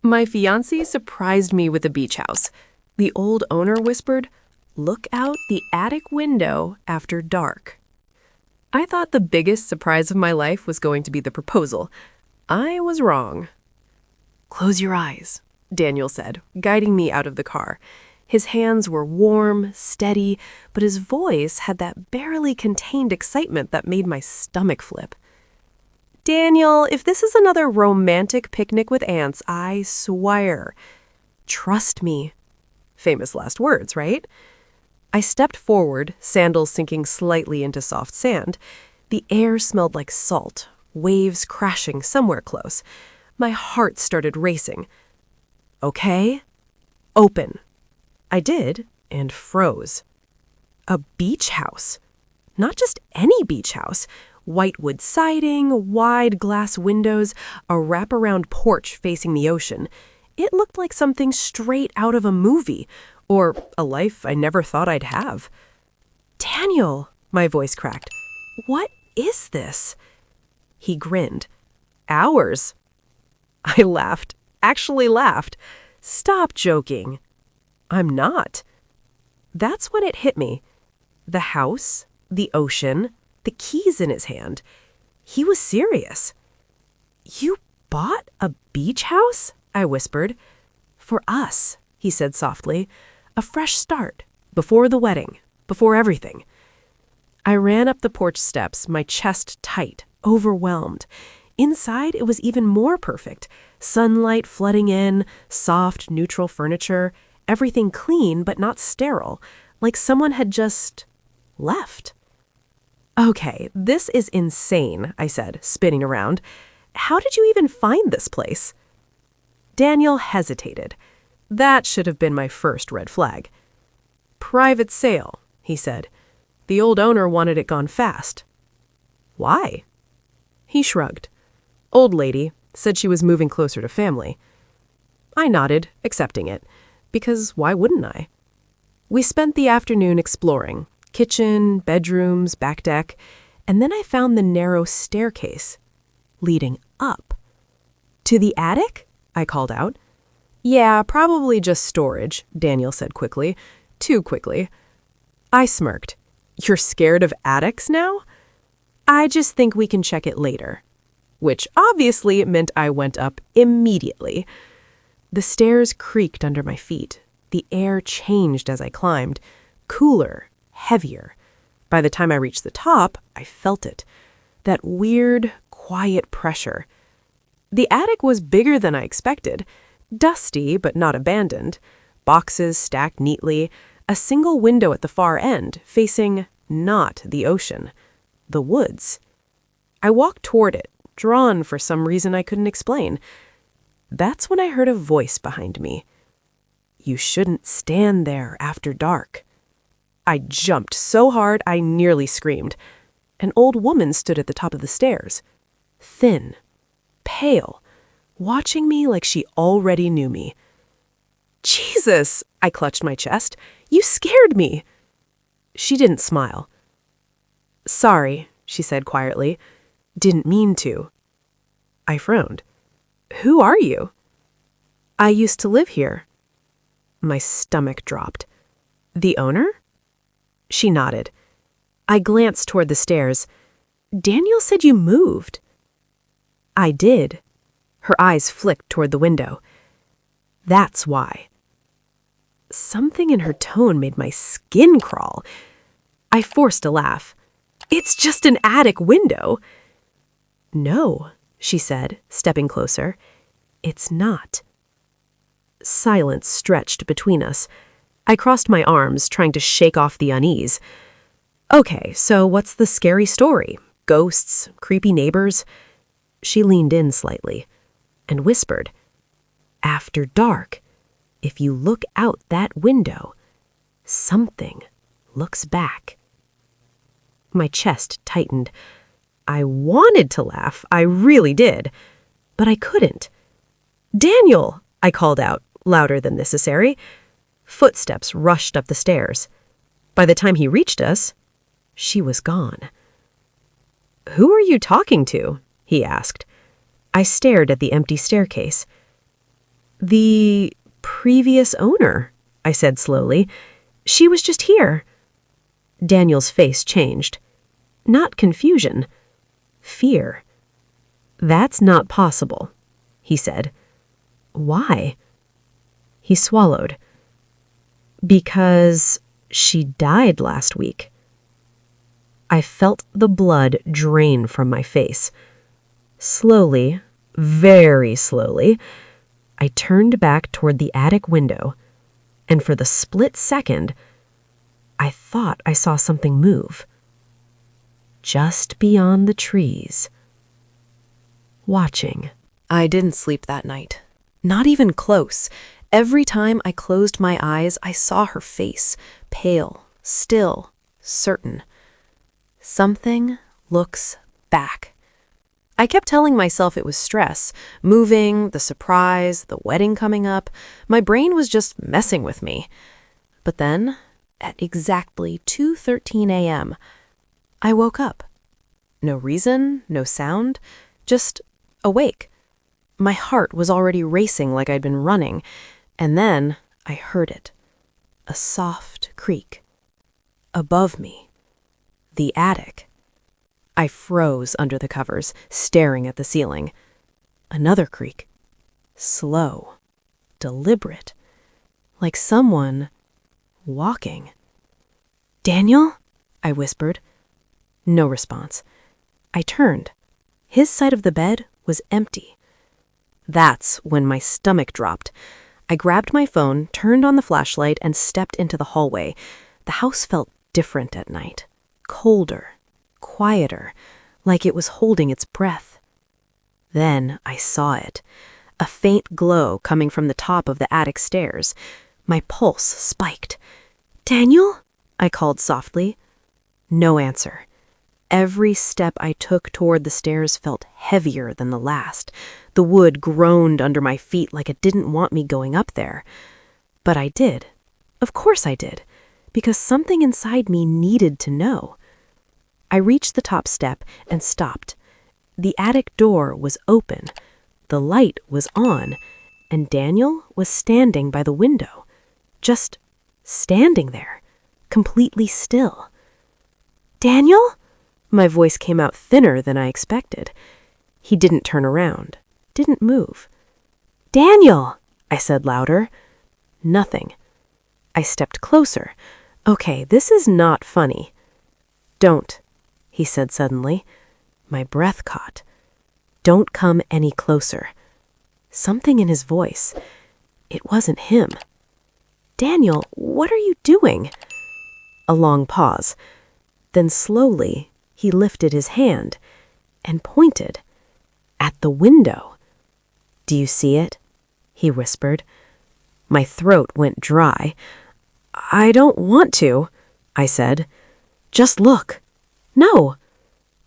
My fiancé surprised me with a beach house. The old owner whispered, "Look out the attic window after dark." I thought the biggest surprise of my life was going to be the proposal. I was wrong. "Close your eyes," Daniel said, guiding me out of the car. His hands were warm, steady, but his voice had that barely contained excitement that made my stomach flip. "Daniel, if this is another romantic picnic with ants, I swear. Trust me." Famous last words, right? I stepped forward, sandals sinking slightly into soft sand. The air smelled like salt, waves crashing somewhere close. My heart started racing. "Okay, open." I did, and froze. A beach house. Not just any beach house. White wood siding, wide glass windows, a wraparound porch facing the ocean. It looked like something straight out of a movie, or a life I never thought I'd have. "Daniel," my voice cracked, "what is this?" He grinned. "Ours." I laughed, actually laughed. "Stop joking." "I'm not." That's when it hit me. The house, the ocean, the keys in his hand. He was serious. "You bought a beach house?" I whispered. "For us," he said softly. "A fresh start, before the wedding, before everything." I ran up the porch steps, my chest tight, overwhelmed. Inside, it was even more perfect. Sunlight flooding in, soft, neutral furniture, everything clean but not sterile, like someone had just left. "Okay, this is insane," I said, spinning around. "How did you even find this place?" Daniel hesitated. That should have been my first red flag. "Private sale," he said. "The old owner wanted it gone fast." "Why?" He shrugged. "Old lady, said she was moving closer to family." I nodded, accepting it, because why wouldn't I? We spent the afternoon exploring, kitchen, bedrooms, back deck, and then I found the narrow staircase leading up. "To the attic?" I called out. "Yeah, probably just storage," Daniel said quickly. Too quickly. I smirked. "You're scared of attics now?" "I just think we can check it later." Which obviously meant I went up immediately. The stairs creaked under my feet. The air changed as I climbed. Cooler, heavier. By the time I reached the top, I felt it. That weird, quiet pressure. The attic was bigger than I expected. Dusty, but not abandoned. Boxes stacked neatly. A single window at the far end, facing not the ocean. The woods. I walked toward it, drawn for some reason I couldn't explain. That's when I heard a voice behind me. "You shouldn't stand there after dark." I jumped so hard I nearly screamed. An old woman stood at the top of the stairs. Thin, pale, watching me like she already knew me. "Jesus!" I clutched my chest. "You scared me!" She didn't smile. "Sorry," she said quietly. "Didn't mean to." I frowned. "Who are you?" "I used to live here." My stomach dropped. "The owner?" She nodded. I glanced toward the stairs. "Daniel said you moved." "I did." Her eyes flicked toward the window. "That's why." Something in her tone made my skin crawl. I forced a laugh. "It's just an attic window." "No," she said, stepping closer. "It's not." Silence stretched between us. I crossed my arms, trying to shake off the unease. "Okay, so what's the scary story? Ghosts? Creepy neighbors?" She leaned in slightly and whispered, "After dark, if you look out that window, something looks back." My chest tightened. I wanted to laugh, I really did, but I couldn't. "Daniel!" I called out, louder than necessary. Footsteps rushed up the stairs. By the time he reached us, she was gone. "Who are you talking to?" he asked. I stared at the empty staircase. The previous owner, I said slowly. She was just here. Daniel's face changed. Not confusion. Fear. That's not possible, he said. Why? He swallowed. Because she died last week. I felt the blood drain from my face. Slowly, very slowly, I turned back toward the attic window, and for the split second, I thought I saw something move. Just beyond the trees. Watching. I didn't sleep that night. Not even close. Every time I closed my eyes, I saw her face, pale, still, certain. Something looks back. I kept telling myself it was stress, moving, the surprise, the wedding coming up. My brain was just messing with me. But then, at exactly 2:13 a.m., I woke up. No reason, no sound, just awake. My heart was already racing like I'd been running, and then I heard it. A soft creak. Above me. The attic. I froze under the covers, staring at the ceiling. Another creak. Slow. Deliberate. Like someone walking. "Daniel?" I whispered. No response. I turned. His side of the bed was empty. That's when my stomach dropped. I grabbed my phone, turned on the flashlight, and stepped into the hallway. The house felt different at night. Colder. Quieter. Like it was holding its breath. Then I saw it. A faint glow coming from the top of the attic stairs. My pulse spiked. "Daniel?" I called softly. No answer. Every step I took toward the stairs felt heavier than the last. The wood groaned under my feet like it didn't want me going up there. But I did. Of course I did. Because something inside me needed to know. I reached the top step and stopped. The attic door was open. The light was on. And Daniel was standing by the window. Just standing there. Completely still. "Daniel?" My voice came out thinner than I expected. He didn't turn around, didn't move. "Daniel!" I said louder. Nothing. I stepped closer. Okay, this is not funny. "Don't," he said suddenly. My breath caught. "Don't come any closer." Something in his voice. It wasn't him. "Daniel, what are you doing?" A long pause. Then slowly, he lifted his hand and pointed at the window. "Do you see it?" he whispered. My throat went dry. "I don't want to," I said. "Just look." "No."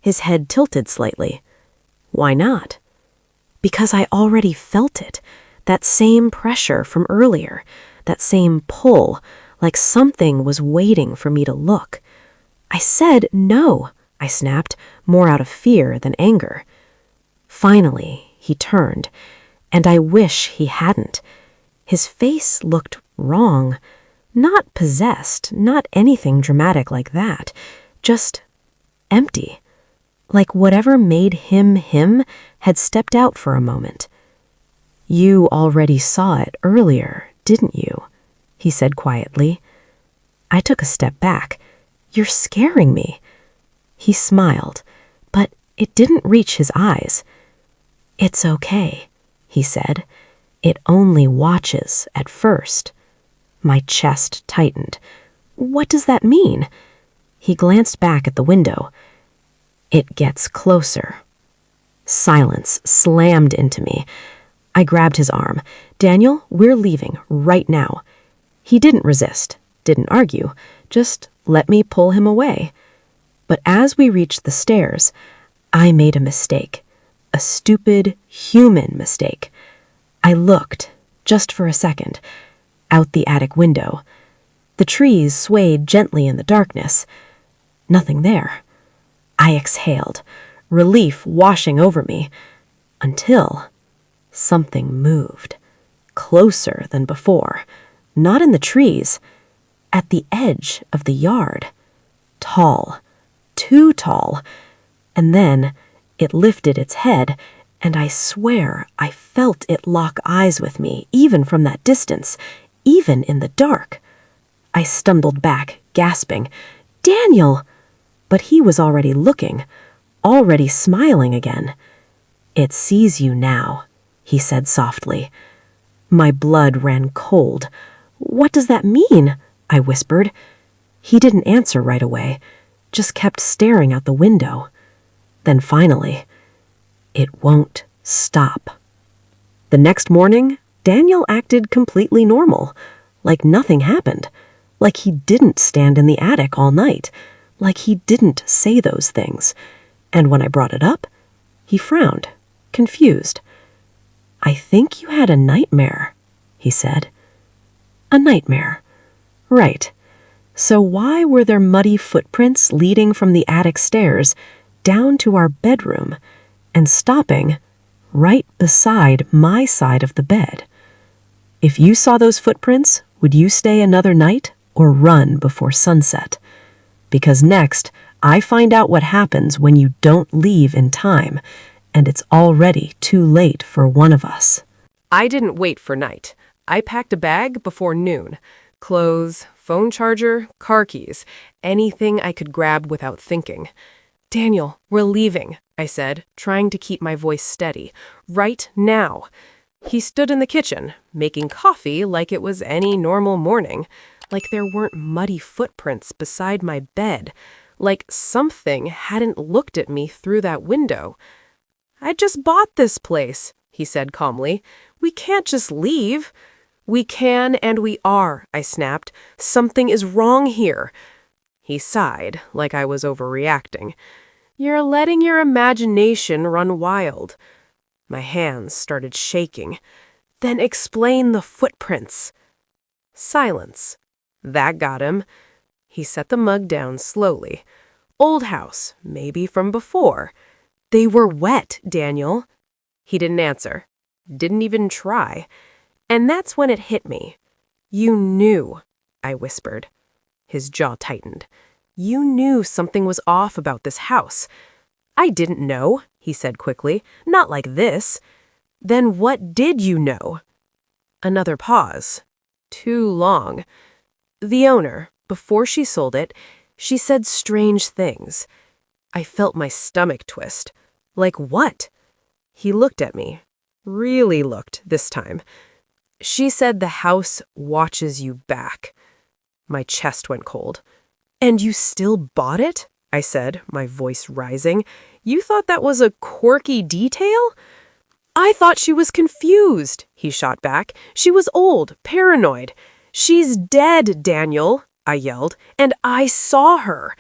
His head tilted slightly. "Why not?" "Because I already felt it. That same pressure from earlier. That same pull, like something was waiting for me to look." "I said no," I snapped, more out of fear than anger. Finally, he turned, and I wish he hadn't. His face looked wrong. Not possessed, not anything dramatic like that. Just empty. Like whatever made him him had stepped out for a moment. "You already saw it earlier, didn't you?" he said quietly. I took a step back. "You're scaring me." He smiled, but it didn't reach his eyes. "It's okay," he said. "It only watches at first." My chest tightened. "What does that mean?" He glanced back at the window. "It gets closer." Silence slammed into me. I grabbed his arm. "Daniel, we're leaving right now." He didn't resist, didn't argue, just let me pull him away. But as we reached the stairs, I made a mistake. A stupid, human mistake. I looked, just for a second, out the attic window. The trees swayed gently in the darkness. Nothing there. I exhaled, relief washing over me, until something moved. closer than before. Not in the trees, at the edge of the yard. Tall, too tall. And then it lifted its head, and I swear I felt it lock eyes with me, even from that distance, even in the dark. I stumbled back, gasping, "Daniel!" But he was already looking, already smiling again. "It sees you now," he said softly. My blood ran cold. "What does that mean?" I whispered. He didn't answer right away, just kept staring out the window. Then finally, "It won't stop." The next morning, Daniel acted completely normal, like nothing happened, like he didn't stand in the attic all night, like he didn't say those things. And when I brought it up, he frowned, confused. "I think you had a nightmare," he said. A nightmare. Right. So why were there muddy footprints leading from the attic stairs down to our bedroom and stopping right beside my side of the bed? If you saw those footprints, would you stay another night or run before sunset? Because next, I find out what happens when you don't leave in time, and it's already too late for one of us. I didn't wait for night. I packed a bag before noon. Clothes, phone charger, car keys, anything I could grab without thinking. "Daniel, we're leaving," I said, trying to keep my voice steady. "Right now." He stood in the kitchen, making coffee like it was any normal morning, like there weren't muddy footprints beside my bed, like something hadn't looked at me through that window. "I just bought this place," he said calmly. "We can't just leave." "We can and we are," I snapped. "Something is wrong here." He sighed, like I was overreacting. "You're letting your imagination run wild." My hands started shaking. "Then explain the footprints." Silence. That got him. He set the mug down slowly. "Old house, maybe from before." "They were wet, Daniel." He didn't answer. Didn't even try. And that's when it hit me. "You knew," I whispered. His jaw tightened. "You knew something was off about this house." "I didn't know," he said quickly. "Not like this." "Then what did you know?" Another pause. Too long. "The owner, before she sold it, she said strange things." I felt my stomach twist. "Like what?" He looked at me. Really looked this time. "She said the house watches you back." My chest went cold. "And you still bought it?" I said, my voice rising. "You thought that was a quirky detail?" "I thought she was confused," he shot back. "She was old, paranoid." "She's dead, Daniel," I yelled, "and I saw her."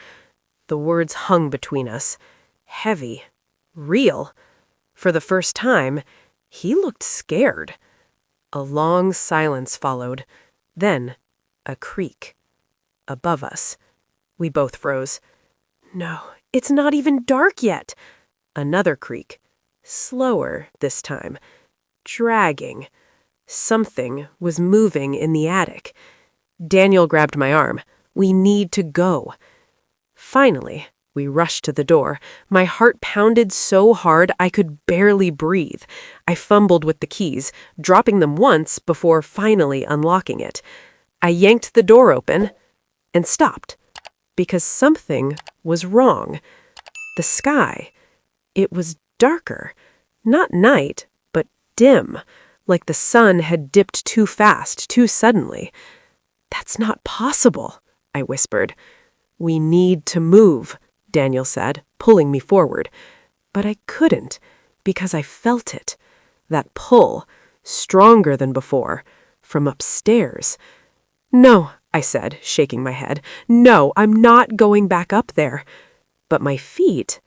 The words hung between us. Heavy. Real. For the first time, he looked scared. A long silence followed. Then, a creak. Above us. We both froze. "No, it's not even dark yet." Another creak. Slower this time. Dragging. Something was moving in the attic. Daniel grabbed my arm. "We need to go." Finally, we rushed to the door. My heart pounded so hard I could barely breathe. I fumbled with the keys, dropping them once before finally unlocking it. I yanked the door open and stopped, because something was wrong. The sky. It was darker. Not night, but dim, like the sun had dipped too fast, too suddenly. "That's not possible," I whispered. "We need to move," Daniel said, pulling me forward. But I couldn't, because I felt it. That pull, stronger than before, from upstairs. "No," I said, shaking my head. "No, I'm not going back up there." But my feet,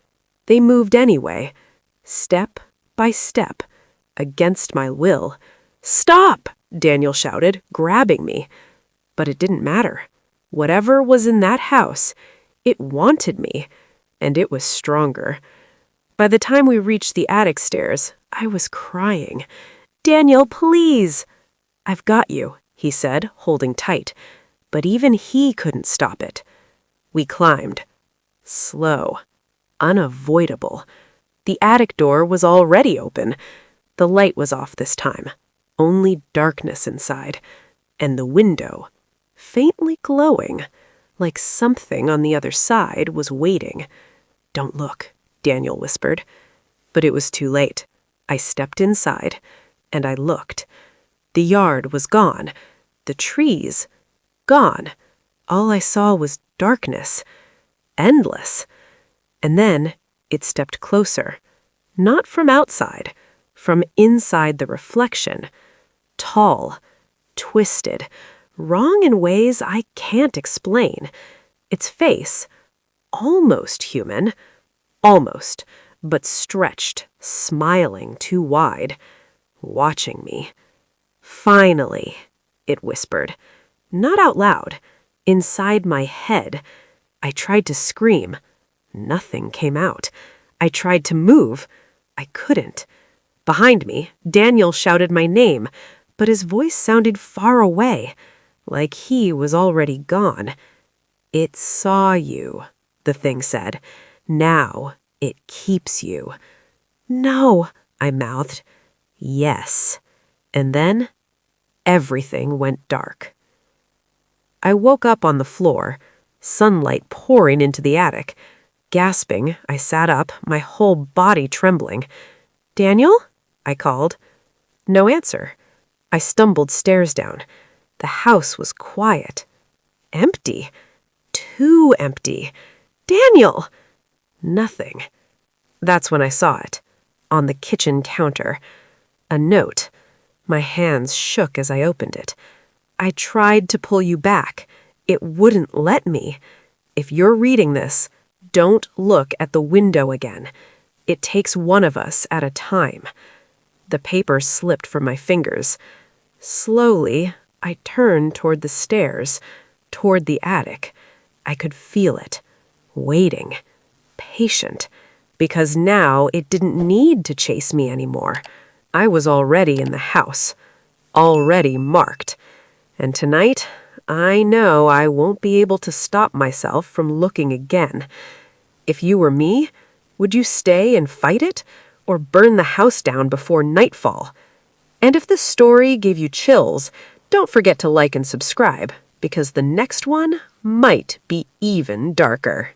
they moved anyway, step by step, against my will. "Stop!" Daniel shouted, grabbing me. But it didn't matter. Whatever was in that house, it wanted me, and it was stronger. By the time we reached the attic stairs, I was crying. "Daniel, please!" "I've got you," he said, holding tight. But even he couldn't stop it. We climbed. Slow. Unavoidable. The attic door was already open. The light was off this time. Only darkness inside. And the window, faintly glowing, like something on the other side was waiting. "Don't look," Daniel whispered. But it was too late. I stepped inside, and I looked. The yard was gone. The trees, gone. All I saw was darkness. Endless. And then it stepped closer. Not from outside, from inside the reflection. Tall, twisted, wrong in ways I can't explain. Its face, almost human, almost, but stretched, smiling too wide, watching me. "Finally," it whispered. Not out loud. Inside my head. I tried to scream. Nothing came out. I tried to move. I couldn't. Behind me, Daniel shouted my name, but his voice sounded far away, like he was already gone. "It saw you," the thing said. "Now it keeps you." "No," I mouthed. "Yes." And then everything went dark. I woke up on the floor, sunlight pouring into the attic. Gasping, I sat up, my whole body trembling. "Daniel?" I called. No answer. I stumbled stairs down. The house was quiet. Empty. Too empty. "Daniel!" Nothing. That's when I saw it. On the kitchen counter. A note. My hands shook as I opened it. "I tried to pull you back. It wouldn't let me. If you're reading this, don't look at the window again. It takes one of us at a time." The paper slipped from my fingers. Slowly, I turned toward the stairs, toward the attic. I could feel it. Waiting. Patient. Because now it didn't need to chase me anymore. I was already in the house. Already marked. And tonight, I know I won't be able to stop myself from looking again. If you were me, would you stay and fight it, or burn the house down before nightfall? And if this story gave you chills, don't forget to like and subscribe, because the next one might be even darker.